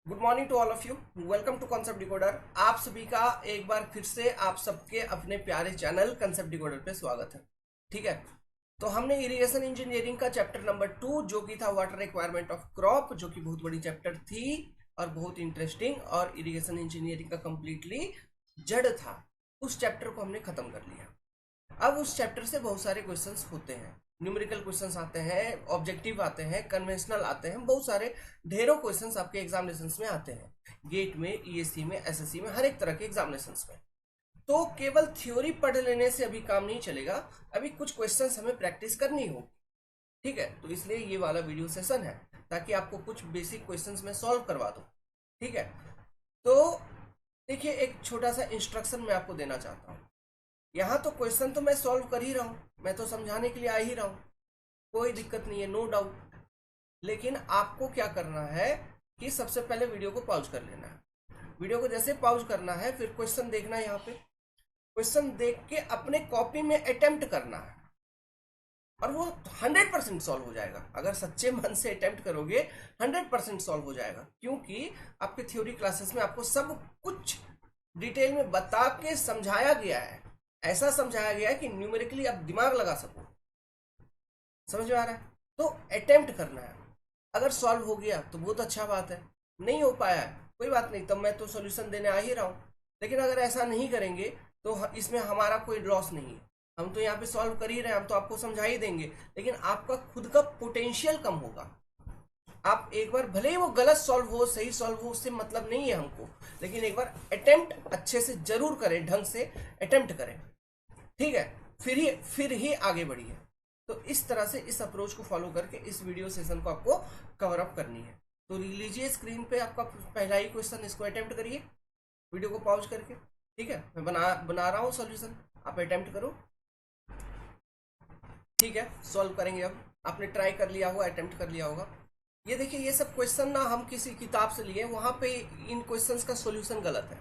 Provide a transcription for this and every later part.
Good morning to all of you. Welcome to concept decoder. आप सभी का एक बार फिर से आप सबके अपने प्यारे चैनल कॉन्सेप्ट डिकोडर पे स्वागत है। ठीक है, तो हमने इरिगेशन इंजीनियरिंग का चैप्टर नंबर 2 जो कि था वाटर रिक्वायरमेंट ऑफ क्रॉप, जो कि बहुत बड़ी चैप्टर थी और बहुत इंटरेस्टिंग और इरिगेशन इंजीनियरिंग का कंप्लीटली जड़ था, उस चैप्टर को हमने खत्म कर लिया। अब उस चैप्टर से बहुत सारे क्वेश्चंस होते हैं, न्यूमेरिकल क्वेश्चंस आते हैं, ऑब्जेक्टिव आते हैं, कन्वेंशनल आते हैं, बहुत सारे ढेरों क्वेश्चंस आपके एग्जामिनेशंस में आते हैं, गेट में, ईएससी में, एसएससी में, हर एक तरह के एग्जामिनेशंस में। तो केवल थ्योरी पढ़ लेने से अभी काम नहीं चलेगा, अभी कुछ क्वेश्चंस हमें प्रैक्टिस करनी होगी। ठीक है, तो इसलिए ये वाला वीडियो सेशन है ताकि आपको कुछ बेसिक क्वेश्चंस में सॉल्व करवा दूं। ठीक है, तो देखिए एक छोटा सा इंस्ट्रक्शन मैं आपको देना चाहता हूँ। यहाँ तो क्वेश्चन तो मैं सॉल्व कर ही रहा हूँ, मैं तो समझाने के लिए आ ही रहा हूँ, कोई दिक्कत नहीं है, नो डाउट। लेकिन आपको क्या करना है कि सबसे पहले वीडियो को पॉज कर लेना है। वीडियो को जैसे पॉज करना है फिर क्वेश्चन देखना है, यहाँ पे क्वेश्चन देख के अपने कॉपी में अटेम्प्ट करना है और वो 100% सॉल्व हो जाएगा। अगर सच्चे मन से अटेम्प्ट करोगे 100% सॉल्व हो जाएगा, क्योंकि आपके थ्योरी क्लासेस में आपको सब कुछ डिटेल में बता के समझाया गया है। ऐसा समझाया गया है कि न्यूमेरिकली आप दिमाग लगा सको। समझ में आ रहा है? तो अटेम्प्ट करना है। अगर सॉल्व हो गया तो बहुत अच्छा बात है, नहीं हो पाया है कोई बात नहीं, तब मैं तो सॉल्यूशन देने आ ही रहा हूँ। लेकिन अगर ऐसा नहीं करेंगे तो इसमें हमारा कोई लॉस नहीं है, हम तो यहाँ पे सॉल्व कर ही रहे हैं, हम तो आपको समझा ही देंगे, लेकिन आपका खुद का पोटेंशियल कम होगा। आप एक बार भले ही वो गलत सॉल्व हो सही सॉल्व हो उससे मतलब नहीं है हमको, लेकिन एक बार अटेम्प्ट अच्छे से जरूर करें, ढंग से अटेम्प्ट करें। ठीक है, फिर ही आगे बढ़िए। तो इस तरह से इस अप्रोच को फॉलो करके इस वीडियो सेशन को आपको कवर अप करनी है। तो लीजिए स्क्रीन पे आपका पहला ही क्वेश्चन, इसको अटेम्प्ट करिए वीडियो को पॉज करके। ठीक है, मैं बना रहा हूँ सॉल्यूशन, आप अटेम्प्ट करो। ठीक है, सॉल्व करेंगे। अब आपने ट्राई कर लिया होगा, अटेम्प्ट कर लिया होगा। ये देखिए, ये सब क्वेश्चन ना हम किसी किताब से लिए, वहां पे इन क्वेश्चंस का सॉल्यूशन गलत है।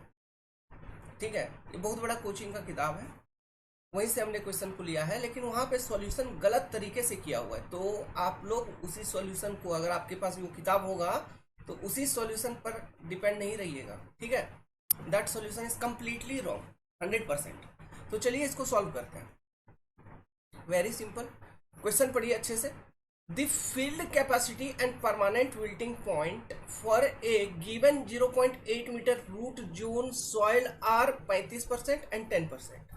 ठीक है, ये बहुत बड़ा कोचिंग का किताब है, वहीं से हमने क्वेश्चन को लिया है, लेकिन वहां पे सॉल्यूशन गलत तरीके से किया हुआ है। तो आप लोग उसी सॉल्यूशन को, अगर आपके पास वो किताब होगा तो उसी सॉल्यूशन पर डिपेंड नहीं रहिएगा। ठीक है, that solution is completely wrong 100%। तो चलिए इसको सॉल्व करते हैं। वेरी सिंपल क्वेश्चन पढ़िए अच्छे से। The field capacity and permanent wilting point for a given 0.8 meter root zone soil are 35% and 10%।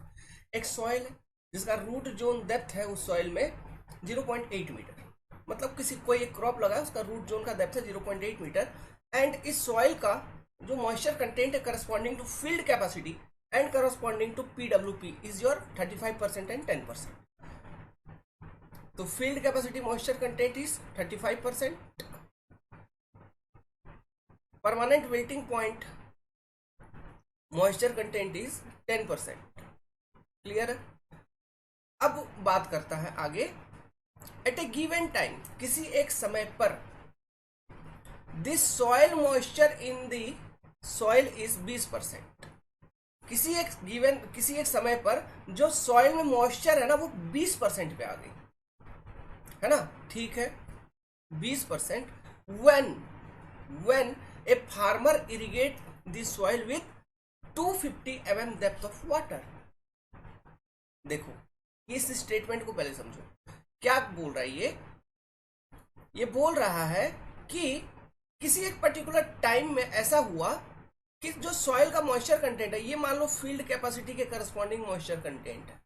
एक सॉइल है जिसका रूट जोन डेप्थ है उस सॉइल में 0.8 मीटर, मतलब किसी कोई एक क्रॉप लगा है उसका रूट जोन का डेप्थ है 0.8 मीटर, एंड इस सॉइल का जो मॉइस्चर कंटेंट है corresponding to field capacity and corresponding to PWP is your 35% and 10%। तो field capacity moisture content is 35%, permanent wilting point moisture content is 10%। Clear है? अब बात करता है आगे। एट ए गिवन टाइम, किसी एक समय पर, this soil moisture in the soil is 20%। किसी एक समय पर जो सॉइल में मॉइस्चर है ना वो 20% पे आ गई है ना। ठीक है, 20%। when a farmer irrigate the soil with 250 mm depth of water। देखो इस स्टेटमेंट को पहले समझो, क्या बोल रहा है ये बोल रहा है कि किसी एक पर्टिकुलर टाइम में ऐसा हुआ कि जो सॉइल का मॉइस्चर कंटेंट है, ये मान लो फील्ड कैपेसिटी के करस्पॉन्डिंग मॉइस्चर कंटेंट है।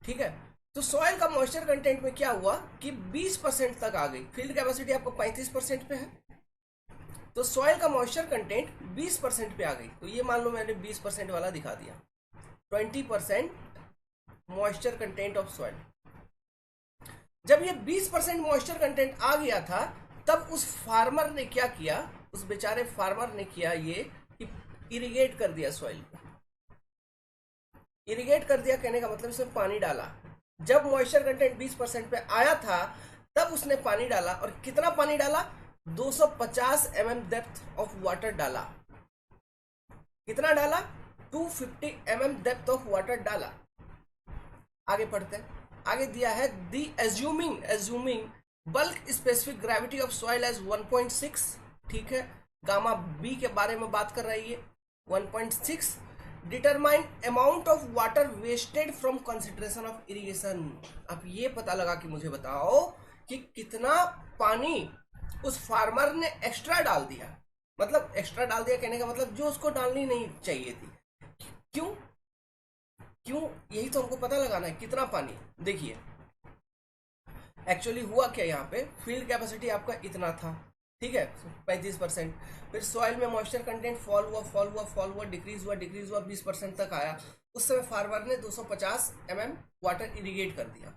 ठीक है, तो सॉइल का मॉइस्चर कंटेंट में क्या हुआ कि 20% तक आ गई। फील्ड कैपेसिटी आपको 35% पे है, तो सॉइल का मॉइस्चर कंटेंट 20% पे आ गई। तो ये मान लो मैंने 20% वाला दिखा दिया, 20% मॉइस्चर कंटेंट ऑफ सॉइल। जब ये 20% मॉइस्चर कंटेंट आ गया था तब उस फार्मर ने क्या किया, उस बेचारे फार्मर ने किया ये कि इरिगेट कर दिया सॉइल को। इरिगेट कर दिया कहने का मतलब इसमें पानी डाला। जब मॉइस्चर कंटेंट 20% पे आया था तब उसने पानी डाला, और कितना पानी डाला? 250 mm डेप्थ ऑफ वाटर डाला। कितना डाला? 250 mm डेप्थ ऑफ वाटर डाला। आगे पढ़ते हैं, आगे दिया है the assuming bulk specific gravity of soil as 1.6 ठीक है। गामा बी के बारे में बात कर रही है 1.6, determine amount of water wasted from consideration of irrigation. अब ये पता लगा कि मुझे बताओ कि कितना पानी उस फार्मर ने एक्स्ट्रा डाल दिया। मतलब एक्स्ट्रा डाल दिया कहने का मतलब जो उसको डालनी नहीं चाहिए थी। क्यों क्यों यही तो हमको पता लगाना है, कितना पानी। देखिए एक्चुअली हुआ क्या, यहाँ पे फील्ड कैपेसिटी आपका इतना था, ठीक है 35%। फिर सॉइल में मॉइस्चर कंटेंट फॉल हुआ, डिक्रीज हुआ 20% तक आया। उस समय फार्मर ने 250 mm वाटर इरिगेट कर दिया,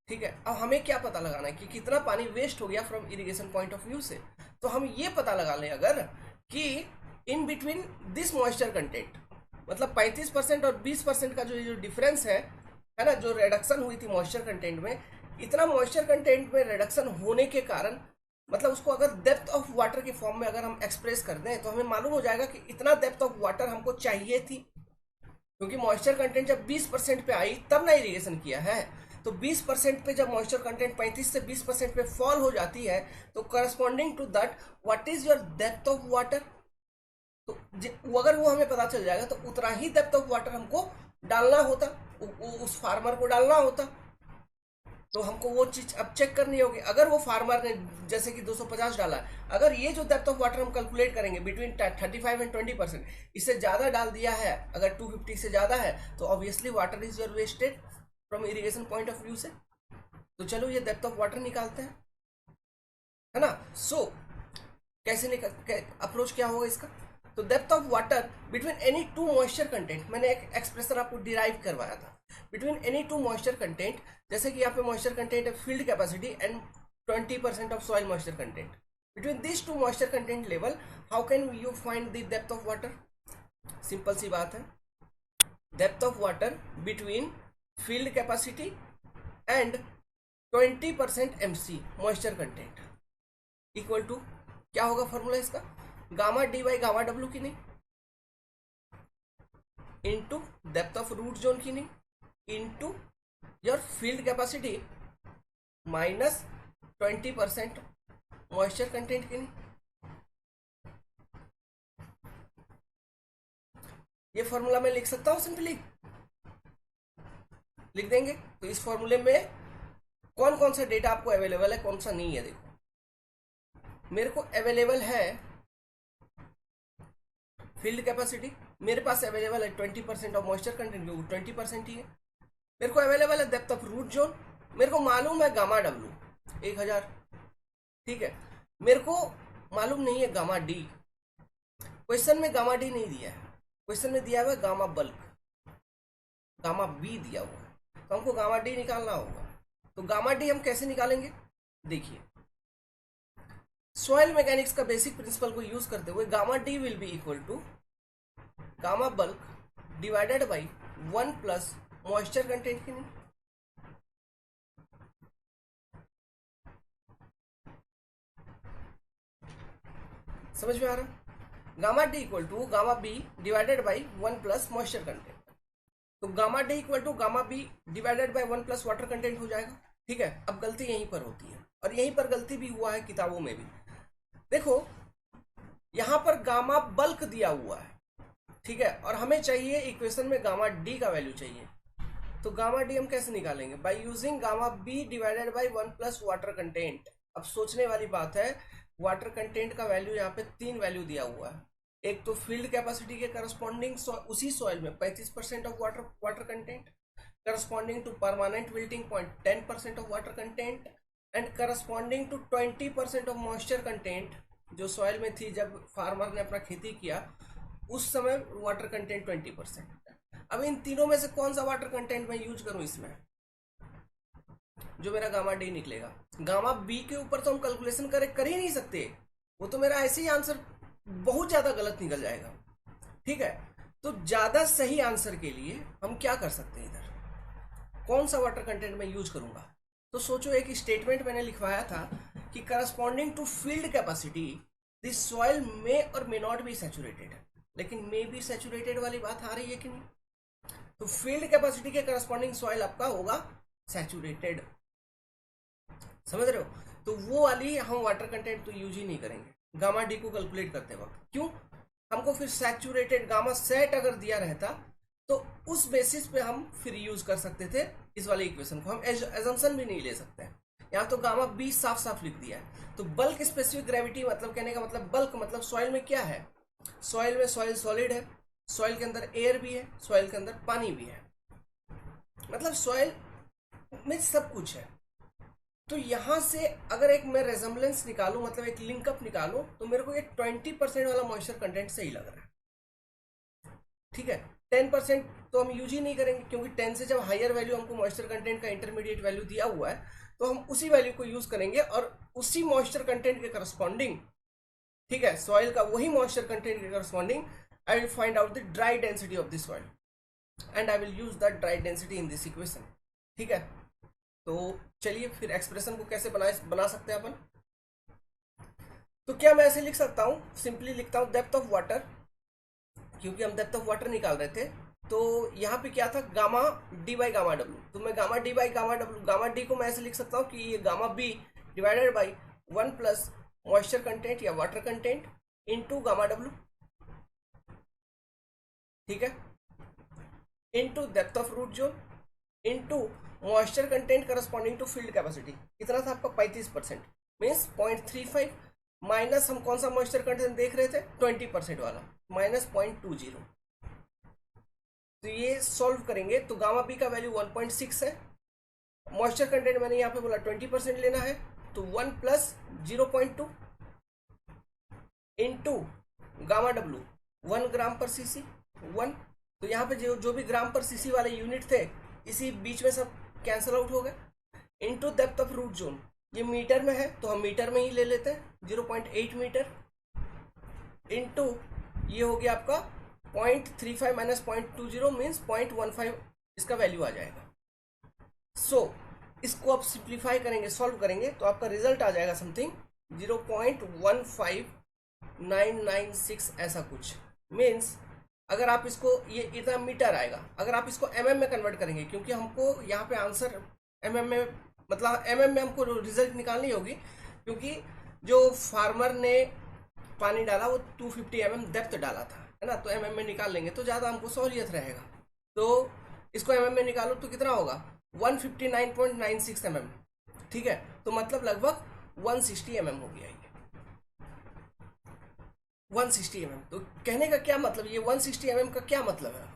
ठीक है। अब हमें क्या पता लगाना है कि कितना पानी वेस्ट हो गया from irrigation point of view से। तो हम ये पता लगा लें अगर कि in between this moisture content, मतलब 35% और 20% का जो डिफरेंस है ना, जो रिडक्शन हुई थी मॉइस्चर कंटेंट में, इतना मॉइस्चर कंटेंट में रिडक्शन होने के कारण, मतलब उसको अगर डेप्थ ऑफ वाटर के फॉर्म में अगर हम एक्सप्रेस कर दें तो हमें मालूम हो जाएगा कि इतना डेप्थ ऑफ वाटर हमको चाहिए थी, क्योंकि मॉइस्चर कंटेंट जब 20% पे आई तब ना इरिगेशन किया है। तो 20% पे जब मॉइस्चर कंटेंट 35 से 20% पे फॉल हो जाती है तो corresponding to that what is your depth of water, तो अगर वो हमें पता चल जाएगा तो उतना ही डेप्थ ऑफ वाटर हमको डालना होता, उस फार्मर को डालना होता। तो हमको वो चीज अब चेक करनी होगी। अगर वो फार्मर ने जैसे कि 250 डाला, अगर ये जो डेप्थ ऑफ वाटर हम कैलकुलेट करेंगे बिटवीन 35 एंड 20%, इससे ज्यादा डाल दिया है, अगर 250 से ज्यादा है तो obviously water is your wasted from irrigation point of view से। तो चलो ये डेप्थ ऑफ वाटर निकालते हैं, है ना। सो कैसे अप्रोच क्या होगा इसका। तो depth of water between any two moisture content, मैंने एक एक्सप्रेशन आपको डिराइव करवाया था, between any two moisture content, जैसे कि यहाँ पे मॉइस्चर कंटेंट है field capacity and 20% of soil moisture content, between this two moisture content level how can you find the depth of water. Simple सी बात है, depth of water between field capacity and 20% MC moisture content equal to क्या होगा formula इसका, gamma D by gamma W की नहीं, into depth of root zone की नहीं, into your field capacity minus 20% moisture content की नहीं। ये फॉर्मूला मैं लिख सकता हूं, सिंपली लिख देंगे। तो इस फॉर्मूले में कौन कौन सा डेटा आपको अवेलेबल है, कौन सा नहीं है। देखो मेरे को अवेलेबल है फील्ड कैपेसिटी, मेरे पास अवेलेबल है 20% ऑफ मॉइस्चर कंटेंट, जो 20% ही है। मेरे को अवेलेबल है डेप्थ ऑफ रूट जोन, मेरे को मालूम है गामा डब्ल्यू 1000, ठीक है। मेरे को मालूम नहीं है गामा डी, क्वेश्चन में गामा डी नहीं दिया है, क्वेश्चन में दिया हुआ है गामा बल्क, गामा बी दिया हुआ है, तो हमको गामा डी निकालना होगा। तो गामा डी हम कैसे निकालेंगे, देखिए सॉइल मैकेनिक्स का बेसिक प्रिंसिपल को यूज करते हुए gamma D will be equal to gamma bulk divided by 1 plus moisture content की नहीं। समझ में आ रहा, gamma D equal to gamma B divided by 1 plus moisture content. तो gamma D equal to gamma B divided by 1 plus water content हो जाएगा, ठीक है। अब गलती यहीं पर होती है और यहीं पर गलती भी हुआ है किताबों में भी। देखो यहां पर गामा बल्क दिया हुआ है, ठीक है, और हमें चाहिए इक्वेशन में गामा डी का वैल्यू चाहिए। तो गामा डी हम कैसे निकालेंगे, by using gamma B divided by 1 plus water content. अब सोचने वाली बात है, वाटर कंटेंट का वैल्यू यहाँ पे 3 वैल्यू दिया हुआ है। एक तो फील्ड कैपेसिटी के करस्पॉन्डिंग उसी सॉइल में 35% of water content, corresponding to permanent wilting point 10% of water content, and corresponding to 20% of moisture content जो सॉइल में थी जब फार्मर ने अपना खेती किया उस समय वाटर कंटेंट 20%। अब इन तीनों में से कौन सा वाटर कंटेंट मैं यूज करूं इसमें, जो मेरा गामा डी निकलेगा। गामा बी के ऊपर तो हम कैलकुलेशन कर ही नहीं सकते, वो तो मेरा ऐसे ही आंसर बहुत ज्यादा गलत निकल जाएगा, ठीक है। तो ज्यादा सही आंसर के लिए हम क्या कर सकते हैं, इधर कौन सा वाटर कंटेंट मैं यूज करूंगा। तो सोचो एक स्टेटमेंट मैंने लिखवाया था कि corresponding to field capacity this soil may और मे नॉट बी सैचुरेटेड, लेकिन मे बी सैचुरेटेड वाली बात आ रही है कि नहीं। तो फील्ड कैपेसिटी के करस्पॉन्डिंग सॉइल आपका होगा सैचुरेटेड, समझ रहे हो। तो वो वाली हम वाटर कंटेंट तो यूज ही नहीं करेंगे गामा डी को कैलकुलेट करते वक्त। क्यों? हमको फिर सैचुरेटेड गामा सेट अगर दिया रहता तो उस बेसिस पे हम फिर यूज कर सकते थे इस वाले इक्वेशन को। हम एजम्पशन भी नहीं ले सकते हैं। यहाँ तो गामा बी साफ साफ लिख दिया है। तो बल्क स्पेसिफिक ग्रेविटी मतलब कहने का मतलब बल्क मतलब सॉइल में क्या है, सॉइल में सॉइल सॉलिड है, सॉइल के अंदर एयर भी है, सॉइल के अंदर पानी भी है, मतलब सॉइल में सब कुछ है। तो यहां से अगर एक मैं रेजम्बलेंस निकालूं, मतलब एक लिंकअप निकालूं, तो मेरे को ये 20% वाला मॉइस्चर कंटेंट सही लग रहा है। ठीक है, 10% तो हम यूज ही नहीं करेंगे, क्योंकि 10 से जब हायर वैल्यू हमको मॉइस्चर कंटेंट का इंटरमीडिएट वैल्यू दिया हुआ है तो हम उसी वैल्यू को यूज करेंगे और उसी मॉइस्चर कंटेंट के करस्पॉन्डिंग, ठीक है, सॉइल का वही मॉइस्चर कंटेंट के corresponding I will find out the dry density of this soil and I will use that dry density in this equation. ठीक है, तो चलिए फिर एक्सप्रेशन को कैसे बना सकते हैं अपन। तो क्या मैं ऐसे लिख सकता हूं, सिंपली लिखता हूं डेप्थ ऑफ वाटर, क्योंकि हम डेप्थ ऑफ वाटर निकाल रहे थे। तो यहाँ पे क्या था, gamma D by gamma W. तो मैं gamma D by gamma W, gamma D को मैं ऐसे लिख सकता हूँ कि ये gamma B divided by 1 plus moisture content या water content into gamma W, ठीक है, into depth of root zone into moisture content corresponding to field capacity. कितना था आपका 35%, मीन्स 0.35 माइनस हम कौन सा मॉइस्चर कंटेंट देख रहे थे, 20% वाला, माइनस 0.20। तो ये सॉल्व करेंगे तो गामा बी का वैल्यू 1.6 है, मॉइस्चर कंटेंट मैंने यहाँ पे बोला 20% लेना है, तो 1 plus 0.2 into gamma W 1 gram per cc 1। तो यहाँ पे जो भी ग्राम पर सीसी वाले यूनिट थे इसी बीच में सब कैंसिल आउट हो गए, into depth of root zone, ये मीटर में है तो हम मीटर में ही ले लेते हैं 0.8 मीटर, इंटू ये हो गया आपका 0.35 माइनस 0.20 मीन्स 0.15 इसका वैल्यू आ जाएगा। सो इसको आप सिंप्लीफाई करेंगे, सॉल्व करेंगे तो आपका रिजल्ट आ जाएगा समथिंग 0.15996 ऐसा कुछ। मीन्स अगर आप इसको, ये इतना मीटर आएगा, अगर आप इसको mm में कन्वर्ट करेंगे, क्योंकि हमको यहाँ पे आंसर mm में, मतलब mm में हमको रिजल्ट निकालनी होगी, क्योंकि जो फार्मर ने पानी डाला वो 250 mm डेप्थ डाला था, है ना, तो mm में निकाल लेंगे तो ज़्यादा हमको सहूलियत रहेगा। तो इसको mm में निकालो तो कितना होगा 159.96 mm, ठीक है, तो मतलब लगभग 160 mm हो गया ये 160 mm। तो कहने का क्या मतलब, ये 160 mm का क्या मतलब है,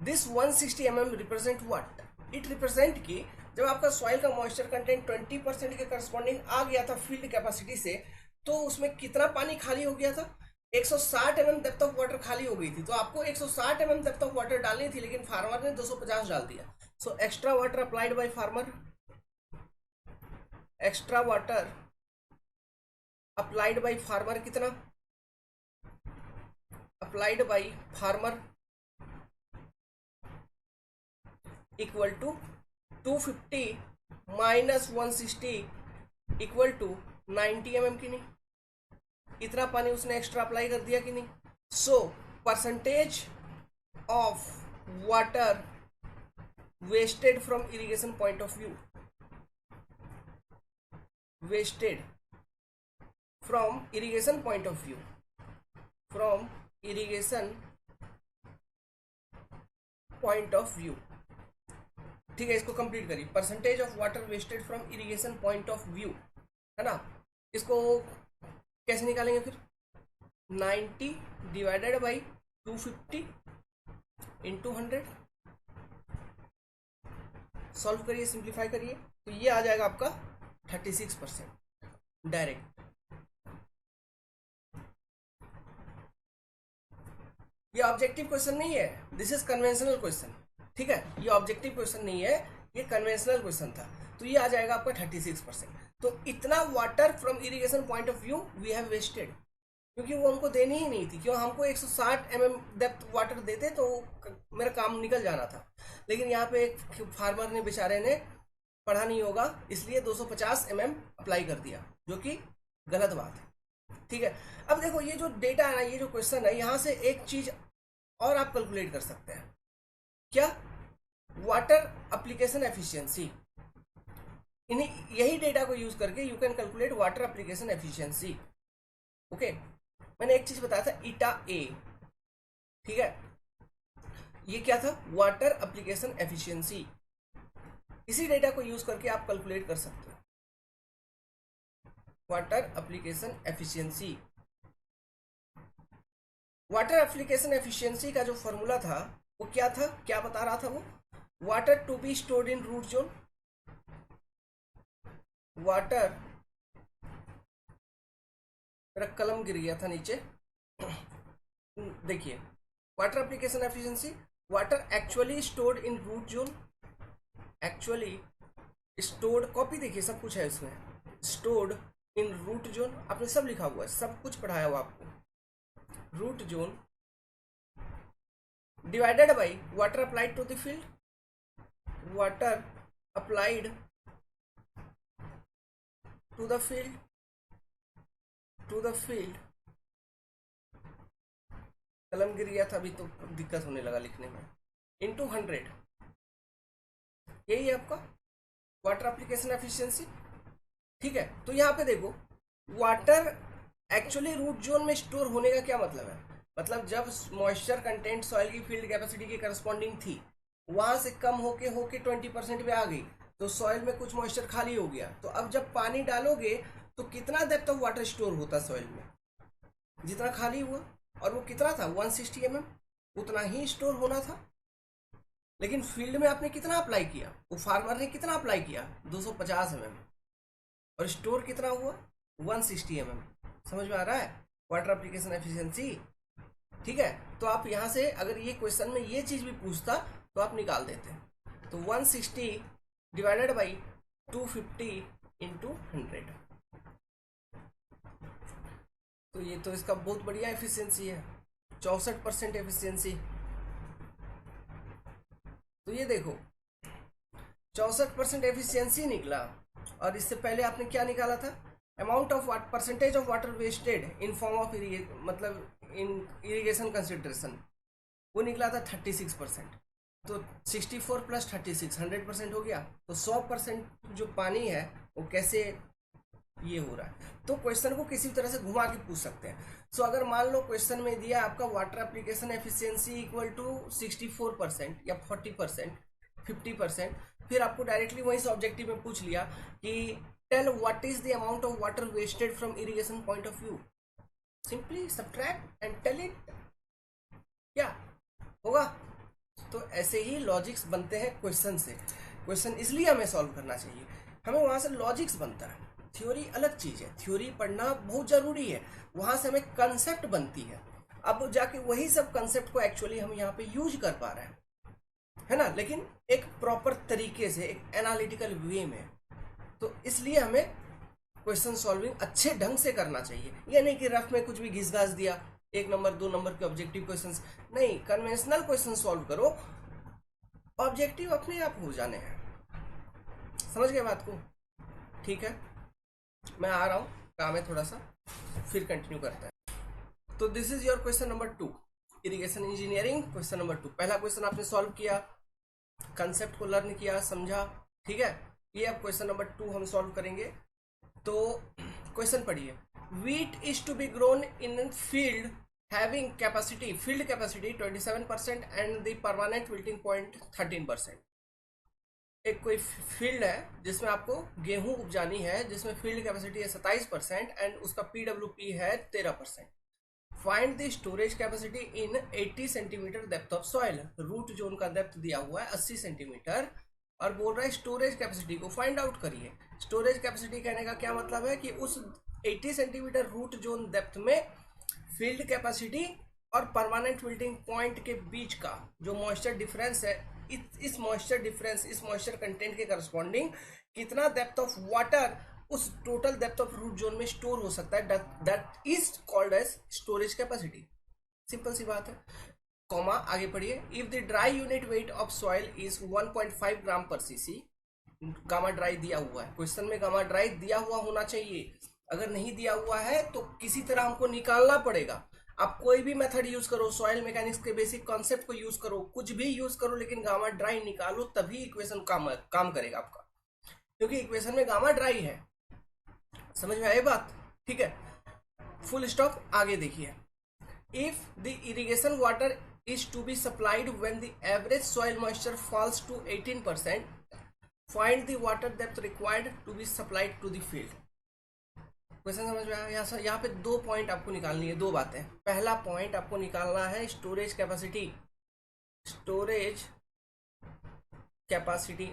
this 160 mm represent what, it represent कि जब आपका सॉइल का मॉइस्चर कंटेंट 20% के करस्पॉन्डिंग आ गया था फील्ड कैपेसिटी से, तो उसमें कितना पानी खाली हो गया था, 160 mm डेप्थ ऑफ वाटर खाली हो गई थी। तो आपको 160 mm डेप्थ ऑफ वाटर डालनी थी, लेकिन फार्मर ने 250 डाल दिया। So extra water applied by farmer, extra water applied by farmer कितना, applied by farmer equal to 250 minus 160 equal to 90 mm की नहीं, इतना पानी उसने एक्स्ट्रा अप्लाई कर दिया कि नहीं। So percentage of water wasted from irrigation point of view, wasted from irrigation point of view, from irrigation point of view, ठीक है, इसको कंप्लीट करिए, percentage of water wasted from irrigation point of view, है ना। इसको कैसे निकालेंगे फिर, 90 डिवाइडेड बाई 250 इंटू 100, सॉल्व करिए, सिंप्लीफाई करिए, तो ये आ जाएगा आपका 36% डायरेक्ट। ये ऑब्जेक्टिव क्वेश्चन नहीं है, दिस इज कन्वेंशनल क्वेश्चन, ठीक है, ये ऑब्जेक्टिव क्वेश्चन नहीं है, ये कन्वेंशनल क्वेश्चन था। तो ये आ जाएगा आपका 36%। तो इतना water from irrigation point of view we have wasted, क्योंकि वो हमको देनी ही नहीं थी, क्यों, हमको 160 mm डेप्थ वाटर देते तो मेरा काम निकल जाना था। लेकिन यहाँ पे एक फार्मर ने, बेचारे ने पढ़ा नहीं होगा, इसलिए 250 mm अप्लाई कर दिया, जो कि गलत बात है, ठीक है। अब देखो ये जो डेटा है ना, ये जो क्वेश्चन है, यहाँ से एक चीज और आप कैलकुलेट कर सकते हैं, क्या, वाटर एप्लीकेशन एफिशिएंसी। इन्हीं यही डेटा को यूज करके you can calculate water application efficiency. Okay, मैंने एक चीज बताया था ईटा ए, ठीक है, ये क्या था, वाटर एप्लीकेशन एफिशिएंसी। इसी डेटा को यूज करके आप कैलकुलेट कर सकते हो water application efficiency. Water application efficiency का जो फॉर्मूला था वो क्या था, क्या बता रहा था वो, water to be stored in root zone, water, मेरा कलम गिर गया था नीचे, देखिए, water application efficiency, water actually stored in root zone, actually stored, copy देखिए सब कुछ है इसमें, स्टोर्ड इन रूट जोन, आपने सब लिखा हुआ है, सब कुछ पढ़ाया हुआ आपको, root zone divided by water applied to the field, water applied to the field, to the field, कलम गिर गया था अभी तो दिक्कत होने लगा लिखने में, इनटू 100, यही है आपका वाटर एप्लीकेशन एफिशिएंसी। ठीक है, तो यहाँ पे देखो वाटर एक्चुअली रूट जोन में स्टोर होने का क्या मतलब है, मतलब जब मॉइस्चर कंटेंट सॉइल की फील्ड कैपेसिटी के करस्पॉन्डिंग थी, वहां से कम होके 20% पे आ गई, तो सॉइल में कुछ मॉइस्चर खाली हो गया, तो अब जब पानी डालोगे तो कितना डेप्थ ऑफ वाटर स्टोर होता सॉइल में, जितना खाली हुआ, और वो कितना था 160 mm, उतना ही स्टोर होना था। लेकिन फील्ड में आपने कितना अप्लाई किया, वो फार्मर ने कितना अप्लाई किया 250 mm, और स्टोर कितना हुआ 160 mm। समझ में आ रहा है वाटर एप्लीकेशन एफिशिएंसी। ठीक है, तो आप यहां से अगर ये क्वेश्चन में ये चीज भी पूछता तो आप निकाल देते, तो 160 डिवाइडेड बाई 250 इंटू 100, तो ये तो इसका बहुत बढ़िया एफिशिएंसी है, 64% एफिशिएंसी। तो ये देखो 64% एफिशिएंसी निकला, और इससे पहले आपने क्या निकाला था, amount of what, percentage of water wasted in form of मतलब इन इरिगेशन कंसिडरेशन, वो निकला था 36%, तो 64 प्लस 36 100% हो गया, तो 100% जो पानी है वो कैसे ये हो रहा है। तो क्वेश्चन को किसी तरह से घुमा के पूछ सकते हैं। सो अगर मान लो क्वेश्चन में दिया आपका water application efficiency equal to 64% या 40%, 50%, फिर आपको डायरेक्टली वहीं से ऑब्जेक्टिव में पूछ लिया कि tell what is the amount of water wasted from irrigation point of view, simply subtract and tell it, क्या होगा। तो ऐसे ही लॉजिक्स बनते हैं क्वेश्चन से, क्वेश्चन इसलिए हमें सॉल्व करना चाहिए, हमें वहां से लॉजिक्स बनता है। थ्योरी अलग चीज है, थ्योरी पढ़ना बहुत जरूरी है, वहां से हमें कंसेप्ट बनती है, अब जाके वही सब कंसेप्ट को एक्चुअली हम यहाँ पे यूज कर पा रहे हैं, है ना, लेकिन एक प्रॉपर तरीके से, एक एनालिटिकल वे में। तो इसलिए हमें क्वेश्चन सॉल्विंग अच्छे ढंग से करना चाहिए, ये नहीं कि रफ में कुछ भी घिस घास दिया, 1 नंबर 2 नंबर के ऑब्जेक्टिव क्वेश्चंस नहीं, कन्वेंशनल क्वेश्चन सॉल्व करो, ऑब्जेक्टिव अपने आप हो जाने हैं। समझ गए बात को, ठीक है, मैं आ रहा हूं, काम है थोड़ा सा, फिर कंटिन्यू करते हैं। तो this is your question number 2, irrigation engineering question number 2। पहला क्वेश्चन आपने सॉल्व किया, कंसेप्ट को लर्न किया, समझा, ठीक है। ये अब क्वेश्चन नंबर 2 हम सॉल्व करेंगे। तो क्वेश्चन पढ़िए, wheat is to be grown in field having capacity, field capacity 27% and the permanent wilting point 13%। एक कोई फील्ड है जिसमें आपको गेहूं उपजानी है, जिसमें फील्ड कैपेसिटी है 27% एंड उसका पीडब्ल्यूपी है 13%। Find the storage capacity in 80 centimetre depth of soil, root zone का डेप्थ दिया हुआ है 80 सेंटीमीटर, और बोल रहा है स्टोरेज कैपेसिटी को फाइंड आउट करिए। स्टोरेज कैपेसिटी कहने का क्या मतलब है कि उस 80 सेंटीमीटर रूट जोन डेप्थ में फील्ड कैपेसिटी और परमानेंट विल्टिंग पॉइंट के बीच का जो मॉइस्चर डिफरेंस है, इस मॉइस्चर डिफरेंस, इस मॉइस्चर कंटेंट के करस्पॉन्डिंग कितना डेप्थ ऑफ वाटर उस total depth of root zone में स्टोर हो सकता है, that is called as storage capacity. Simple सी बात है, कॉमा आगे पढ़िए, if the dry unit weight of soil is 1.5 gram per cc, gamma dry दिया हुआ है, क्वेश्चन में गामा ड्राई दिया हुआ होना चाहिए, अगर नहीं दिया हुआ है तो किसी तरह हमको निकालना पड़ेगा। आप कोई भी मेथड यूज करो, सॉइल मैकेनिक्स के बेसिक कॉन्सेप्ट को यूज करो, कुछ भी यूज करो, लेकिन गामा ड्राई निकालो तभी इक्वेशन काम करेगा आपका। क्योंकि इक्वेशन में गामा ड्राई है। समझ में आई बात? ठीक है, फुल स्टॉप। आगे देखिए, if the irrigation water is to be supplied when the average soil moisture falls to 18%, find the water depth required to be supplied to the field. Question समझ में आया? यहाँ पे 2 पॉइंट आपको निकालनी है, 2 बातें। पहला पॉइंट आपको निकालना है स्टोरेज कैपेसिटी। स्टोरेज कैपेसिटी,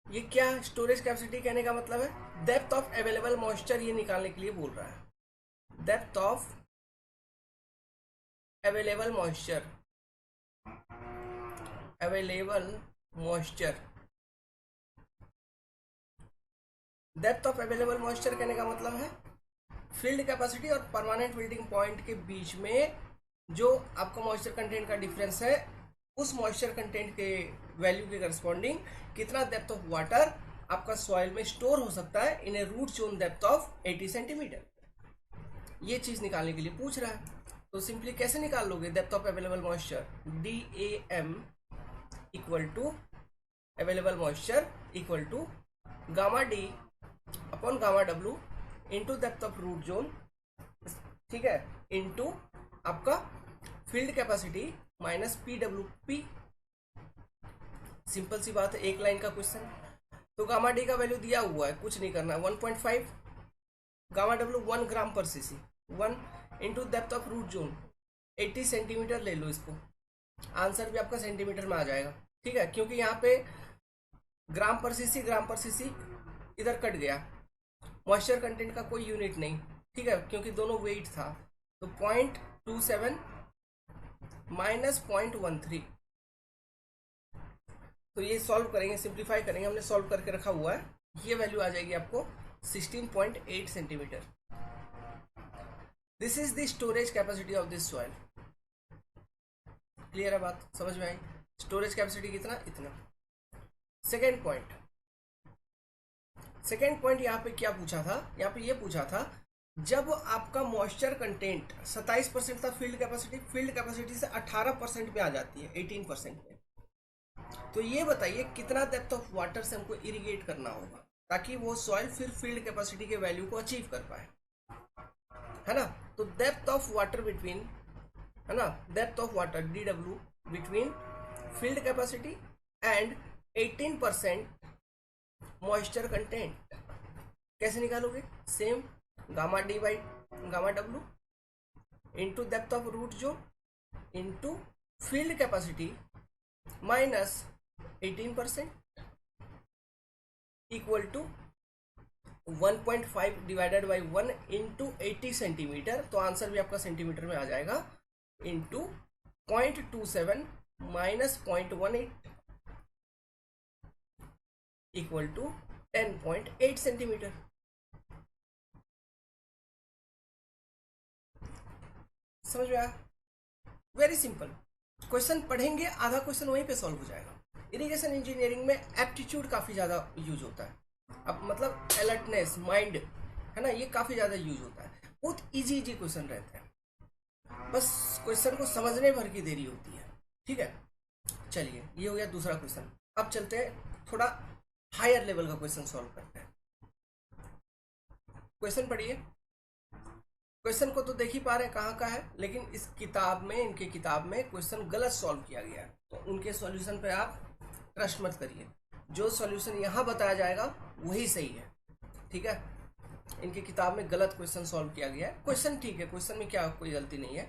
ये क्या स्टोरेज कैपेसिटी कहने का मतलब है? डेप्थ ऑफ अवेलेबल मॉइस्चर, ये निकालने के लिए बोल रहा है। Depth of available moisture, available moisture. Depth of available moisture कहने का मतलब है फील्ड कैपेसिटी और परमानेंट विल्टिंग पॉइंट के बीच में जो आपका मॉइस्चर कंटेंट का डिफरेंस है, उस मॉइस्चर कंटेंट के वैल्यू के करस्पॉन्डिंग कितना डेप्थ ऑफ वाटर आपका सॉइल में स्टोर हो सकता है in a root zone depth of 80 centimetre. ये चीज निकालने के लिए पूछ रहा है। तो सिंपली कैसे निकाल लोगे depth of available moisture? DAM equal to available moisture equal to gamma D upon gamma W into depth of root zone, ठीक है, इंटू आपका फील्ड कैपेसिटी माइनस PWP। सिंपल सी बात है, एक लाइन का क्वेश्चन। तो गामा डी का वैल्यू दिया हुआ है, कुछ नहीं करना, 1.5। Gamma W 1 gram per cc, 1 into depth of root zone 80 centimetre ले लो इसको। आंसर भी आपका सेंटीमीटर में आ जाएगा, ठीक है, क्योंकि यहाँ पे ग्राम पर सीसी इधर कट गया, मॉइस्चर कंटेंट का कोई यूनिट नहीं, ठीक है, क्योंकि दोनों वेट था। तो 0.27 माइनस 0.13, तो ये सॉल्व करेंगे, सिंप्लीफाई करेंगे, हमने सॉल्व करके रखा हुआ है। ये वैल्यू आ जाएगी आपको 16.8 centimetre. This is the storage capacity of this soil. Clear है बात? समझ में आई? स्टोरेज कैपेसिटी कितना? इतना। सेकेंड पॉइंट यहाँ पे क्या पूछा था? यहाँ पे ये पूछा था जब आपका मॉइस्चर कंटेंट 27% था, फील्ड कैपेसिटी से 18% पे आ जाती है, 18% पे, तो ये बताइए कितना डेप्थ ऑफ वाटर से हमको इरिगेट करना होगा ताकि वो सॉइल फिर फील्ड कैपेसिटी के वैल्यू को अचीव कर पाए, है ना? तो डेप्थ ऑफ वाटर बिटवीन, है ना, depth of water DW between field capacity and 18% moisture content कैसे निकालोगे? Same gamma D by gamma W into depth of root zone into field capacity minus 18% equal to 1.5 divided by 1 into 80 centimetre. तो answer भी आपका centimetre में आ जाएगा, into 0.27 minus 0.18 equal to 10.8 centimetre. समझ में आया? Very simple. क्वेश्चन पढ़ेंगे, आधा क्वेश्चन वहीं पे सॉल्व हो जाएगा। इरिगेशन इंजीनियरिंग में एप्टीट्यूड काफी ज्यादा यूज होता है, अब मतलब अलर्टनेस, माइंड, है ना, ये काफी ज्यादा यूज होता है। बहुत इजी क्वेश्चन रहते हैं, बस क्वेश्चन को समझने भर की देरी होती है, ठीक है। चलिए, ये हो गया दूसरा क्वेश्चन। अब चलते हैं थोड़ा हायर लेवल का क्वेश्चन सॉल्व करते हैं। क्वेश्चन पढ़िए। क्वेश्चन को तो देख ही पा रहे हैं कहाँ का है, लेकिन इस किताब में, इनके किताब में क्वेश्चन गलत सॉल्व किया गया है, तो उनके सॉल्यूशन पे आप ट्रस्ट मत करिए। जो सॉल्यूशन यहाँ बताया जाएगा वही सही है, ठीक है। इनकी किताब में गलत क्वेश्चन सॉल्व किया गया है। क्वेश्चन ठीक है, क्वेश्चन में क्या कोई गलती नहीं है,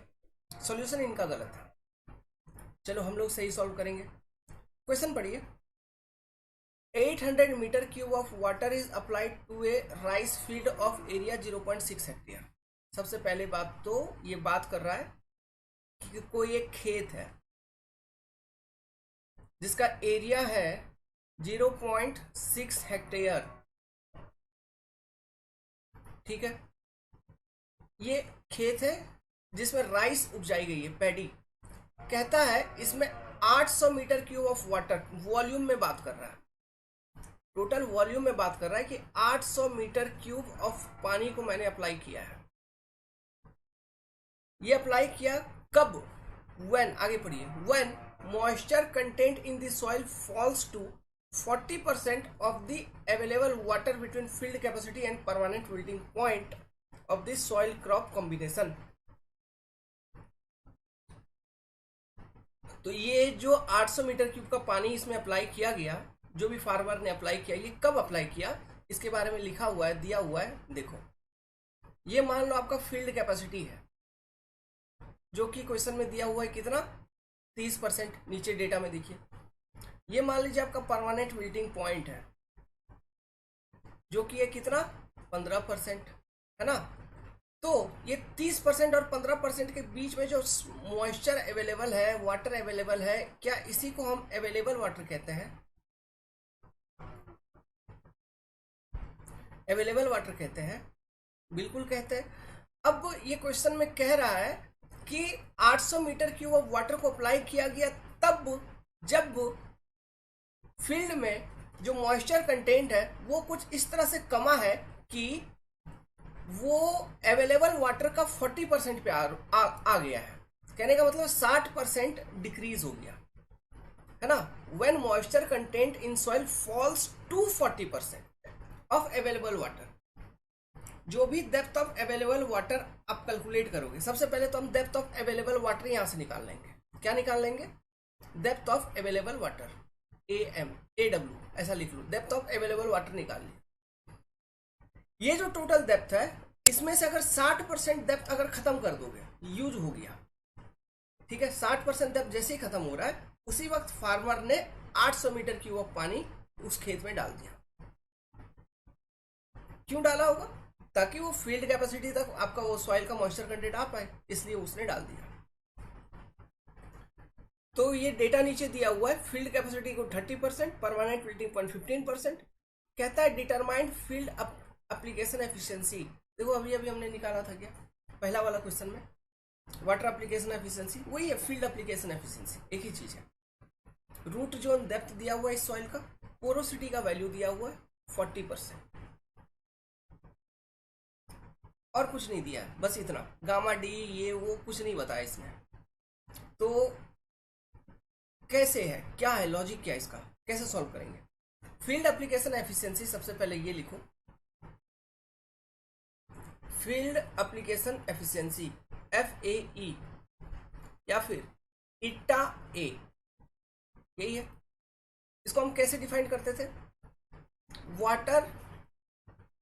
सॉल्यूशन इनका गलत है। चलो हम लोग सही सॉल्व करेंगे। क्वेश्चन पढ़िए। 800 metre cube of water is applied to a rice field of area 0.6 hectare. सबसे पहले बात तो ये बात कर रहा है कि कोई एक खेत है जिसका एरिया है 0.6 हेक्टेयर, ठीक है। ये खेत है जिसमें राइस उपजाई गई है, पैडी। कहता है इसमें 800 metre cube of water, volume में बात कर रहा है, टोटल वॉल्यूम में बात कर रहा है कि 800 मीटर क्यूब ऑफ पानी को मैंने अप्लाई किया है। ये अप्लाई किया कब? व्हेन, आगे पढ़िए, when moisture content in the soil falls to 40% of the available water between field capacity and permanent wilting point of the soil crop combination। तो ये जो 800 मीटर क्यूब का पानी इसमें अप्लाई किया गया, जो भी फार्मर ने अप्लाई किया, ये कब अप्लाई किया इसके बारे में लिखा हुआ है, दिया हुआ है। देखो ये मान लो आपका फील्ड कैपेसिटी है, जो कि क्वेश्चन में दिया हुआ है कितना, 30%। नीचे डेटा में देखिए, ये मान लीजिए आपका परमानेंट विल्टिंग पॉइंट है, जो कि है कितना, 15%, है ना। तो ये 30% और 15% के बीच में जो मॉइस्चर अवेलेबल है, वाटर अवेलेबल है, क्या इसी को हम अवेलेबल वाटर कहते हैं? अवेलेबल वाटर कहते हैं, बिल्कुल कहते हैं। अब ये क्वेश्चन में कह रहा है कि 800 मीटर क्यूब ऑफ वाटर को अप्लाई किया गया तब जब फील्ड में जो मॉइस्चर कंटेंट है वो कुछ इस तरह से कमा है कि वो अवेलेबल वाटर का 40% पे आ गया है। कहने का मतलब 60% डिक्रीज हो गया, है ना। When moisture content in soil falls to 40% of available water, जो भी डेप्थ ऑफ अवेलेबल वाटर आप कैलकुलेट करोगे, सबसे पहले तो हम डेप्थ ऑफ अवेलेबल वाटर यहां से निकाल लेंगे। क्या निकाल लेंगे? Depth of available water, AW ऐसा लिख लो, डेप्थ ऑफ अवेलेबल वाटर निकाल लिया। ये जो टोटल डेप्थ है, इसमें से अगर 60% डेप्थ अगर खत्म कर दोगे, यूज हो गया, ठीक है, 60% डेप्थ जैसे ही खत्म हो रहा है, उसी वक्त फार्मर ने 800 मीटर क्यूब ऑफ पानी उस खेत में डाल दिया। क्यों डाला होगा? ताकि वो फील्ड कैपेसिटी तक आपका वो सॉइल का मॉइस्चर कंटेंट आ पाए, इसलिए उसने डाल दिया। तो ये डेटा नीचे दिया हुआ है, फील्ड कैपेसिटी को 30%, परमानेंट विल्टिंग पॉइंट 15%। कहता है डिटरमाइंड फील्ड एप्लीकेशन एफिशिएंसी। देखो अभी अभी हमने निकाला था क्या, पहला वाला क्वेश्चन में, वाटर एप्लीकेशन एफिशिएंसी, वही है फील्ड एप्लीकेशन एफिशिएंसी, एक ही चीज है। रूट जोन डेप्थ दिया हुआ है इस सॉइल का, पोरोसिटी का वैल्यू दिया हुआ है 40%, और कुछ नहीं दिया है, बस इतना, गामा डी ये वो कुछ नहीं बताया इसमें। तो कैसे है, क्या है लॉजिक, क्या इसका कैसे सॉल्व करेंगे? फील्ड एप्लीकेशन एफिशिएंसी, सबसे पहले ये लिखो, फील्ड एप्लीकेशन एफिशिएंसी FAE या फिर इटा ए, यही है। इसको हम कैसे डिफाइन करते थे? Water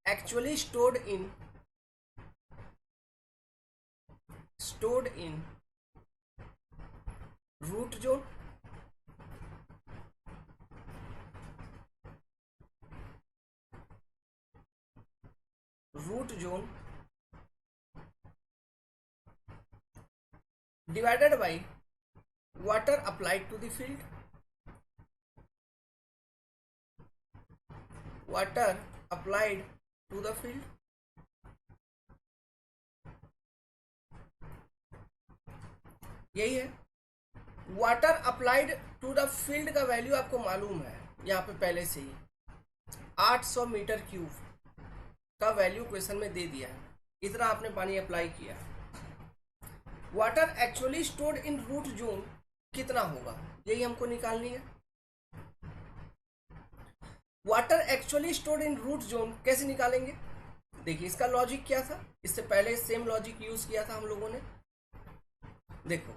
actually stored in root zone divided by water applied to the field, यही है। Water applied to the field का वैल्यू आपको मालूम है यहाँ पे पहले से ही, 800 मीटर क्यूब का वैल्यू क्वेश्चन में दे दिया है, इतना आपने पानी अप्लाई किया। Water actually stored in root zone कितना होगा, यही हमको निकालनी है। Water actually stored in root zone कैसे निकालेंगे? देखिए इसका लॉजिक क्या था, इससे पहले सेम लॉजिक यूज किया था हम लोगों ने। देखो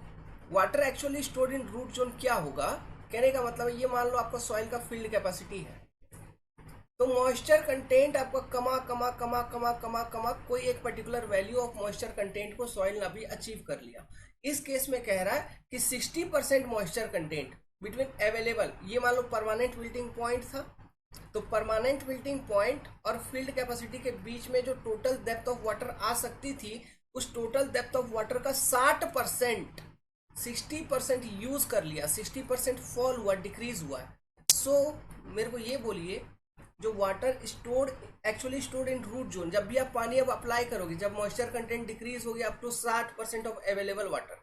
water actually stored in root zone क्या होगा, कहने का मतलब ये मान लो आपका सॉइल का फील्ड कैपेसिटी है, तो मॉइस्चर कंटेंट आपका कमा कोई एक particular value of moisture content को सॉइल ने अभी अचीव कर लिया। इस केस में कह रहा है कि 60% मॉइस्चर कंटेंट बिटवीन अवेलेबल, ये मान लो परमानेंट विल्टिंग पॉइंट था, तो परमानेंट विल्टिंग पॉइंट और फील्ड कैपेसिटी के बीच में जो टोटल डेप्थ ऑफ वाटर आ सकती थी, उस टोटल डेप्थ ऑफ वाटर का 60% यूज कर लिया, 60% फॉल हुआ, डिक्रीज हुआ है। सो मेरे को ये बोलिए, जो water actually stored in root zone, जब भी आप पानी अब अप्लाई करोगे, जब मॉइस्चर कंटेंट डिक्रीज हो गया up to 60% of available water,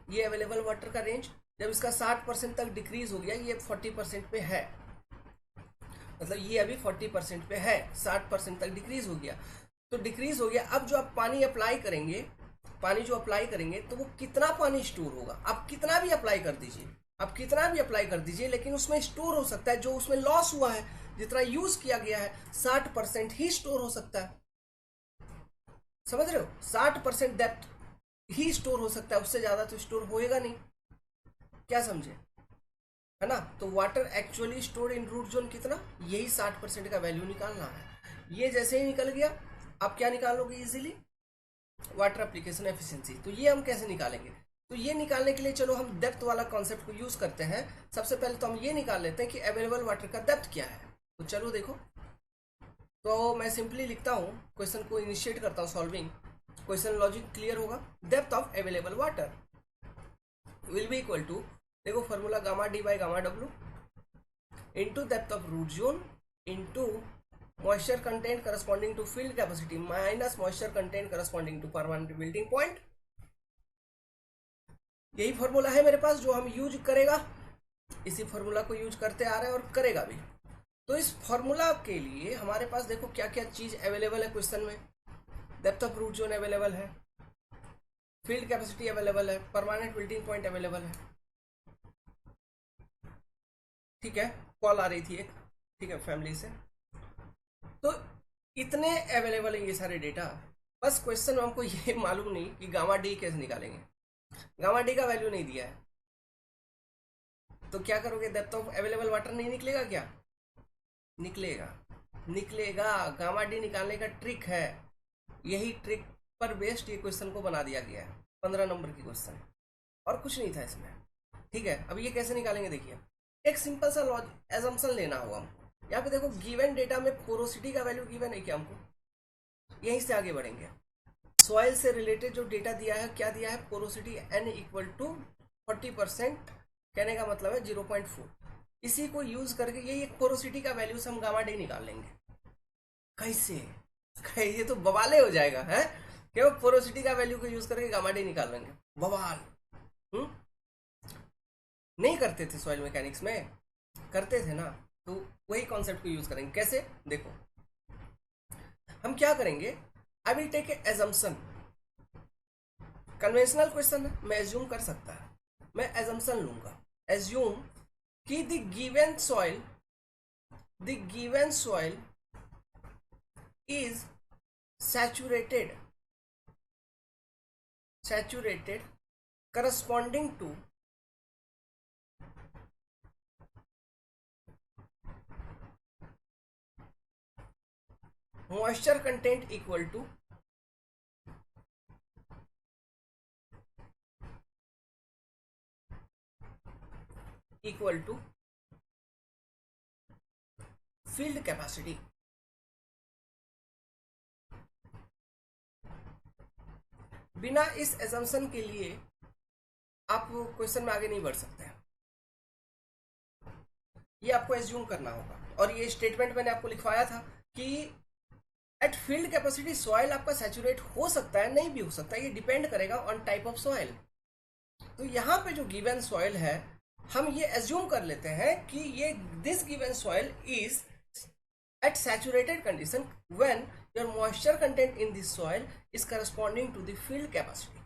ये अवेलेबल वाटर का रेंज जब इसका 60% तक डिक्रीज हो गया, ये 40% पे है, मतलब ये अभी 40% पे है, 60% तक डिक्रीज हो गया, तो डिक्रीज हो गया। अब जो आप पानी अप्लाई करेंगे पानी जो अप्लाई करेंगे तो वो कितना पानी स्टोर होगा। आप कितना भी अप्लाई कर दीजिए, आप कितना भी अप्लाई कर दीजिए, लेकिन उसमें स्टोर हो सकता है, जो उसमें लॉस हुआ है, जितना यूज किया गया है 60% ही स्टोर हो सकता है। समझ रहे हो, 60% डेप्थ ही स्टोर हो सकता है, उससे ज्यादा तो स्टोर होएगा नहीं। क्या समझे, है ना। तो water actually store in root zone कितना, यही 60% का वैल्यू निकालना है। ये जैसे ही निकल गया, आप क्या निकालोगे इजीली, वाटर एप्लीकेशन एफिशिएंसी। तो ये हम कैसे निकालेंगे, तो ये निकालने के लिए चलो हम डेप्थ वाला कॉन्सेप्ट को यूज करते हैं। सबसे पहले तो हम ये निकाल लेते हैं कि अवेलेबल वाटर का डेप्थ क्या है। तो चलो देखो, तो मैं सिंपली लिखता हूँ, क्वेश्चन को इनिशिएट करता हूँ सॉल्विंग। क्वेश्चन लॉजिक क्लियर होगा। Depth of available water will be equal to, देखो formula gamma D by gamma W into depth of root zone into moisture content corresponding to field capacity minus moisture content corresponding to permanent building point. यही formula है मेरे पास जो हम use करेगा, इसी formula को use करते आ रहे हैं और करेगा भी। तो इस फॉर्मूला के लिए हमारे पास देखो क्या क्या चीज अवेलेबल है क्वेश्चन में। Depth of root zone available है, फील्ड कैपेसिटी अवेलेबल है, परमानेंट बिल्डिंग पॉइंट अवेलेबल है। ठीक है, कॉल आ रही थी एक, ठीक है, फैमिली से। तो इतने अवेलेबल है ये सारे डेटा। बस क्वेश्चन हमको ये मालूम नहीं कि गामा डी कैसे निकालेंगे। गामा डी का वैल्यू नहीं दिया है, तो क्या करोगे, डेप्थ ऑफ अवेलेबल वाटर नहीं निकलेगा क्या, निकलेगा, निकलेगा। गामा डी निकालने का ट्रिक है, यही ट्रिक पर बेस्ड ये क्वेश्चन को बना दिया गया है। 15 नंबर की क्वेश्चन, और कुछ नहीं था इसमें। ठीक है, अब ये कैसे निकालेंगे, देखिए एक सिंपल सा एजम्पशन लेना होगा हमको। यहाँ पे देखो गिवन डेटा में पोरोसिटी का वैल्यू गिवन है क्या हमको, यहीं से आगे बढ़ेंगे। सॉइल से रिलेटेड जो डेटा दिया है, क्या दिया है, पोरोसिटी n इक्वल टू 40%, कहने का मतलब है 0.4। इसी को यूज करके यही एक पोरोसिटी का वैल्यू से हम गामा डी निकाल लेंगे। कैसे, ये तो बवाले हो जाएगा है, कि वो पोरोसिटी का वैल्यू को यूज करके गामा डी निकाल लेंगे, बवाल। नहीं करते थे सॉइल मैकेनिक्स में, करते थे ना। तो वही कॉन्सेप्ट को यूज करेंगे। कैसे, देखो हम क्या करेंगे, I will take a assumption. Conventional question है, मैं एज्यूम कर सकता है, मैं एजम्पशन लूंगा। एज्यूम कि the given soil is saturated corresponding to moisture content equal to field capacity। बिना इस एजम्पशन के लिए आप क्वेश्चन में आगे नहीं बढ़ सकते हैं, ये आपको एज्यूम करना होगा। और ये स्टेटमेंट मैंने आपको लिखवाया था कि एट फील्ड कैपेसिटी सॉइल आपका सैचुरेट हो सकता है, नहीं भी हो सकता है, ये डिपेंड करेगा ऑन टाइप ऑफ सॉइल। तो यहाँ पे जो गिवन सॉइल है, हम ये एज्यूम कर लेते हैं कि ये this given soil is at saturated condition when your moisture content in this soil is corresponding to the field capacity.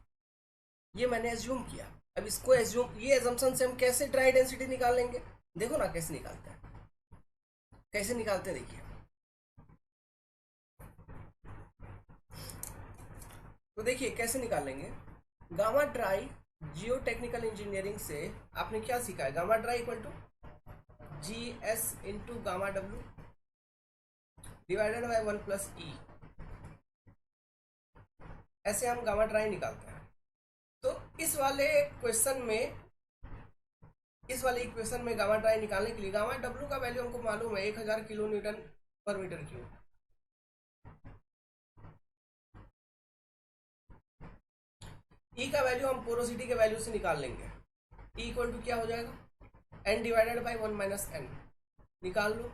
ये मैंने एज्यूम किया। अब इसको एज्यूम, ये एजम्पशन से हम कैसे ड्राई डेंसिटी निकाल लेंगे, देखो ना कैसे निकालते हैं, कैसे निकालते हैं, देखिए। तो देखिए कैसे निकालेंगे, gamma dry geotechnical engineering से आपने क्या सीखा है, gamma dry equal to GS into gamma W divided by 1 plus E. ऐसे हम गामा ड्राई निकालते हैं। तो इस वाले इक्वेशन में गामा ड्राई निकालने के लिए गामा डब्ल्यू का वैल्यू हमको मालूम है 1000 kilo newton per metre cube. ई का वैल्यू हम पोरोसिटी के वैल्यू से निकाल लेंगे। ई इक्वल टू क्या हो जाएगा, n divided by 1 minus n, निकाल लो।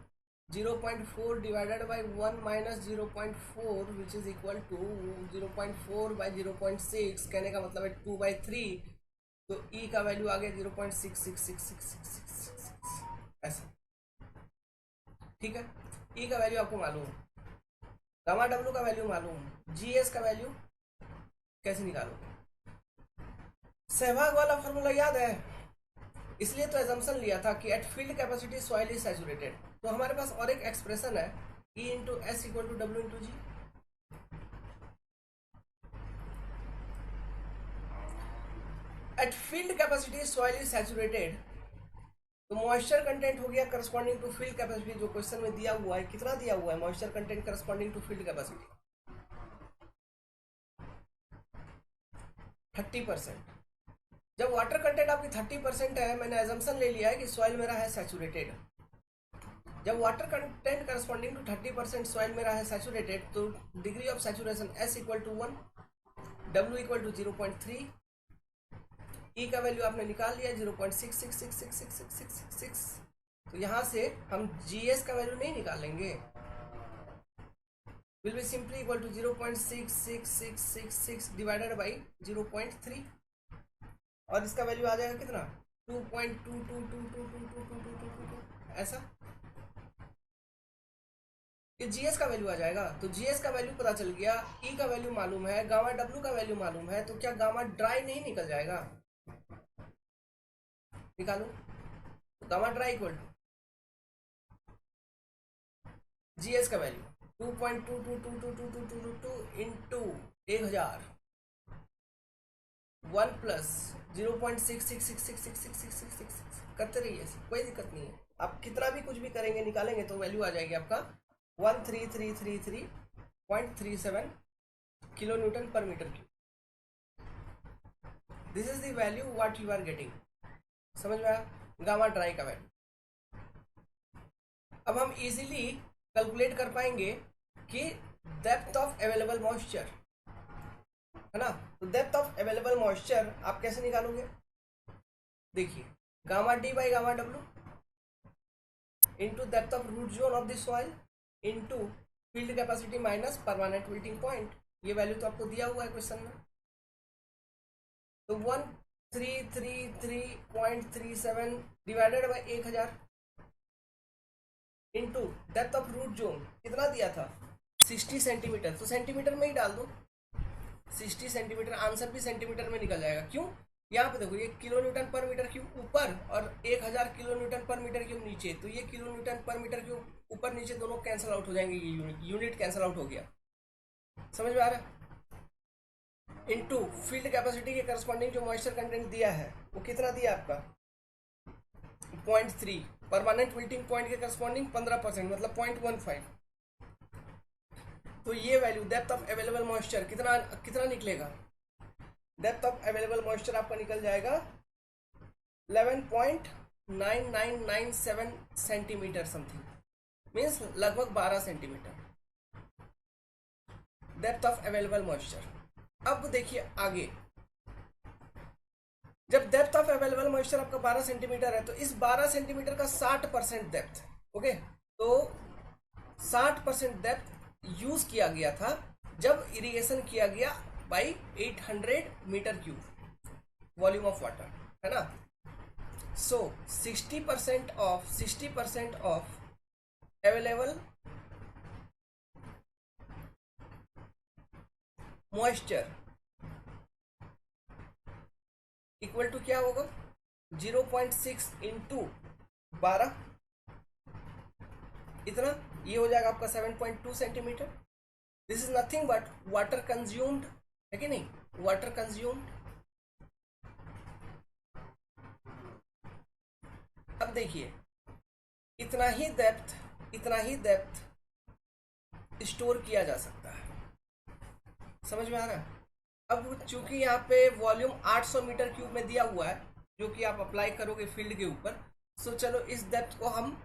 0.4 divided by 1 minus 0.4 which is equal to 0.4 by 0.6, कहने का मतलब है 2/3। तो ई का वैल्यू आ गया 0.666666 ऐसा। ठीक है, ई का वैल्यू आपको मालूम है, गामा डब्ल्यू का वैल्यू मालूम है, GS का वैल्यू कैसे निकालोगे, सहवाग वाला फॉर्मूला याद है? इसलिए तो एजम्पशन लिया था कि at field capacity soil is saturated. तो हमारे पास और एक एक्सप्रेशन है E into S equal to W into G. At field capacity soil is saturated, तो मॉइस्चर कंटेंट हो गया करस्पॉन्डिंग टू फील्ड कैपेसिटी, जो क्वेश्चन में दिया हुआ है। कितना दिया हुआ है moisture content corresponding to field capacity? 30%। जब वाटर कंटेंट आपकी 30% है, मैंने एजम्पशन ले लिया है कि सॉइल मेरा है सैचुरेटेड। जब water content corresponding to 30% soil मेरा है सैचुरेटेड, तो degree of saturation S equal to 1, W equal to 0.3, E का वैल्यू आपने निकाल लिया 0.66666666। तो यहाँ से हम GS का वैल्यू नहीं निकालेंगे, will be simply equal to 0.66666 divided by 0.3, और इसका वैल्यू आ जाएगा कितना? 2.22222222 ऐसा। ये GS का वैल्यू आ जाएगा। तो GS का वैल्यू पता चल गया, E का वैल्यू मालूम है, गामा W का वैल्यू मालूम है, तो क्या गामा ड्राई नहीं निकल जाएगा? निकालो। तो gamma dry equal to GS का वैल्यू 2.222222 इंटू 1000 1 प्लस 0.66666666 करते रहिए, कोई दिक्कत नहीं है। आप कितना भी कुछ भी करेंगे निकालेंगे तो वैल्यू आ जाएगी आपका 13333.37 kilo newton per metre cube. This is the value what you are getting. समझ में आया? गामा ड्राई का वैल्यू। अब हम इजीली कैलकुलेट कर पाएंगे कि डेप्थ ऑफ अवेलेबल मॉइस्चर है ना। तो डेप्थ ऑफ अवेलेबल मॉइस्चर आप कैसे निकालोगे? देखिए, gamma D by gamma W into depth of root zone of the soil into field capacity minus permanent wilting point. ये वैल्यू तो आपको दिया हुआ है क्वेश्चन में। तो 1333.37 divided by 1000 into depth of root zone कितना दिया था? 60 सेंटीमीटर। तो सेंटीमीटर में ही डाल दो, 60 सेंटीमीटर। आंसर भी सेंटीमीटर में निकल जाएगा। क्यों? यहाँ पे देखो, ये kilo newton per metre cube ऊपर और 1000 kilo newton per metre cube नीचे। तो ये kilo newton per metre cube ऊपर नीचे दोनों कैंसिल आउट हो जाएंगे। ये यूनिट कैंसिल आउट हो गया। समझ में आ रहा है? इनटू फील्ड कैपेसिटी के करस्पॉन्डिंग जो मॉइस्चर कंटेंट दिया है वो कितना दिया आपका? 0.3। परमानेंट विल्टिंग पॉइंट के करस्पॉन्डिंग 15% मतलब 0.15। तो ये value depth of available moisture कितना निकलेगा? डेप्थ ऑफ अवेलेबल मॉइस्चर आपका निकल जाएगा 11.9997 सेंटीमीटर समथिंग, मीन्स लगभग 12 centimetre depth of available moisture. अब देखिए आगे, जब डेप्थ ऑफ अवेलेबल मॉइस्चर आपका 12 सेंटीमीटर है तो इस 12 सेंटीमीटर का 60% डेप्थ, ओके, तो 60% डेप्थ यूज किया गया था जब इरिगेशन किया गया by 800 metre cube volume of water, है ना। So 60% of available moisture equal to क्या होगा? 0.6 इंटू 12, इतना, ये हो जाएगा आपका 7.2 centimetre. This is nothing but water consumed, है कि नहीं? Water consumed. अब देखिए, इतना ही डेप्थ स्टोर किया जा सकता है। समझ में आ रहा है? अब चूंकि यहाँ पे वॉल्यूम 800 मीटर क्यूब में दिया हुआ है जो कि आप अप्लाई करोगे फील्ड के ऊपर, सो चलो इस डेप्थ को हम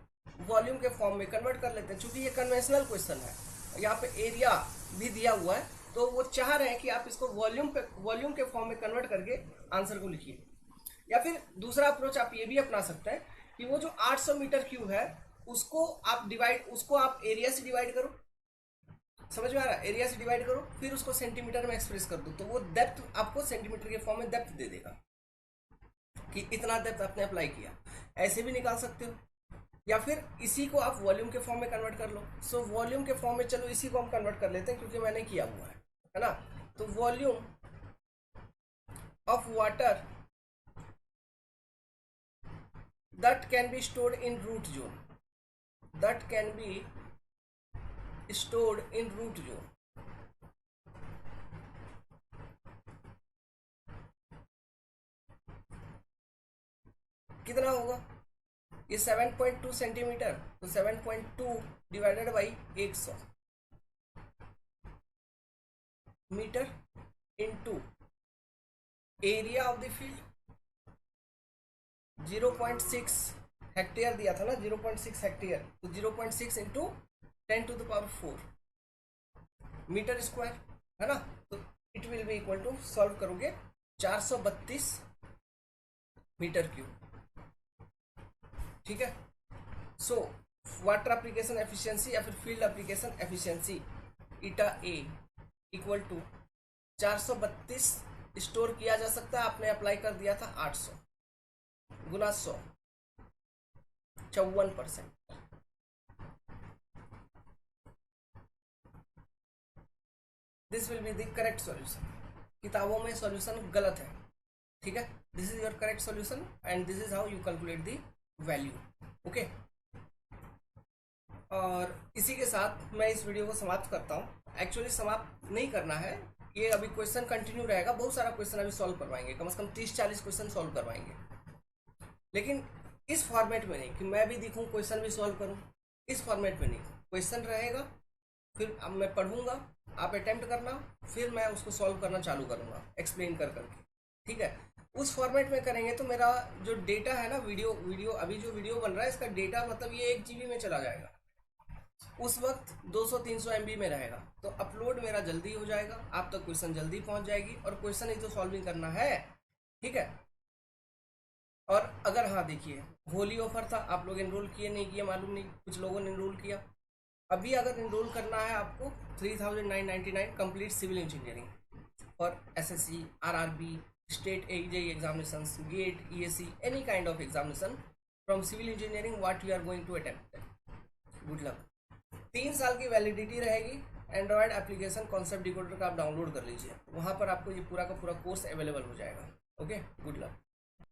वॉल्यूम के फॉर्म में कन्वर्ट कर लेते हैं। चूंकि ये कन्वेंशनल क्वेश्चन है, यहाँ पे एरिया भी दिया हुआ है, तो वो चाह रहे हैं कि आप इसको वॉल्यूम के फॉर्म में कन्वर्ट करके आंसर को लिखिए। या फिर दूसरा अप्रोच आप ये भी अपना सकते हैं कि वो जो 800 मीटर क्यूब है उसको आप एरिया से डिवाइड करो। समझ में आ रहा है? एरिया से डिवाइड करो, फिर उसको सेंटीमीटर में एक्सप्रेस कर दो, तो वो डेप्थ आपको सेंटीमीटर के फॉर्म में डेप्थ दे देगा कि इतना डेप्थ आपने अप्लाई किया। ऐसे भी निकाल सकते हो, या फिर इसी को आप वॉल्यूम के फॉर्म में कन्वर्ट कर लो। सो वॉल्यूम के फॉर्म में चलो इसी को हम कन्वर्ट कर लेते हैं क्योंकि मैंने किया हुआ है ना। तो volume of water that can be stored in root zone, that can be stored in root zone. कितना होगा ये 7.2 सेंटीमीटर, तो 7.2 divided by 100 metre into area of the field 0.6 hectare दिया था ना, 0.6 हेक्टेयर, तो 0.6 इंटू 10⁴ मीटर स्क्वायर है ना, तो it will be equal to, solve करोगे 432 मीटर क्यूब। ठीक है, सो वाटर एप्लीकेशन एफिशिएंसी या फिर field application efficiency eta a equal to 432 store किया जा सकता है, आपने अप्लाई कर दिया था 800 गुना 100, 54%। This will be the correct solution. किताबों में सॉल्यूशन गलत है, ठीक है, this is your correct solution and this is how you calculate the value. Okay, और इसी के साथ मैं इस वीडियो को समाप्त करता हूँ। एक्चुअली समाप्त नहीं करना है, ये अभी क्वेश्चन कंटिन्यू रहेगा, बहुत सारा क्वेश्चन अभी सॉल्व करवाएंगे, कम से कम 30-40 क्वेश्चन सॉल्व करवाएंगे, लेकिन इस फॉर्मेट में नहीं कि मैं भी दिखूं क्वेश्चन भी सॉल्व करूं, इस फॉर्मेट में नहीं। क्वेश्चन रहेगा, फिर अब मैं पढ़ूंगा, आप अटेम्प्ट करना, फिर मैं उसको सॉल्व करना चालू करूंगा एक्सप्लेन कर करके, ठीक है। उस फॉर्मेट में करेंगे तो मेरा जो डेटा है ना, वीडियो अभी जो वीडियो बन रहा है इसका डेटा मतलब ये 1 GB में चला जाएगा, उस वक्त 200-300 MB में रहेगा, तो अपलोड मेरा जल्दी हो जाएगा, आप तक क्वेश्चन जल्दी पहुंच जाएगी, और क्वेश्चन ही तो सॉल्विंग करना है, ठीक है। और अगर हाँ देखिए, होली ऑफर था, आप लोग एनरोल किए नहीं किए मालूम नहीं, कुछ लोगों ने एनरोल किया। अभी अगर एनरोल करना है आपको 3999 कंप्लीट सिविल इंजीनियरिंग और SSC, RRB, state AJE examinations, GATE, ESE, any kind of examination from civil engineering what you are going to attempt. Good luck. 3 साल की वैलिडिटी रहेगी। एंड्रॉयड एप्लीकेशन कॉन्सेप्ट डिकोडर का आप download कर लीजिए, वहाँ पर आपको ये पूरा का पूरा कोर्स अवेलेबल हो जाएगा। Okay, good luck.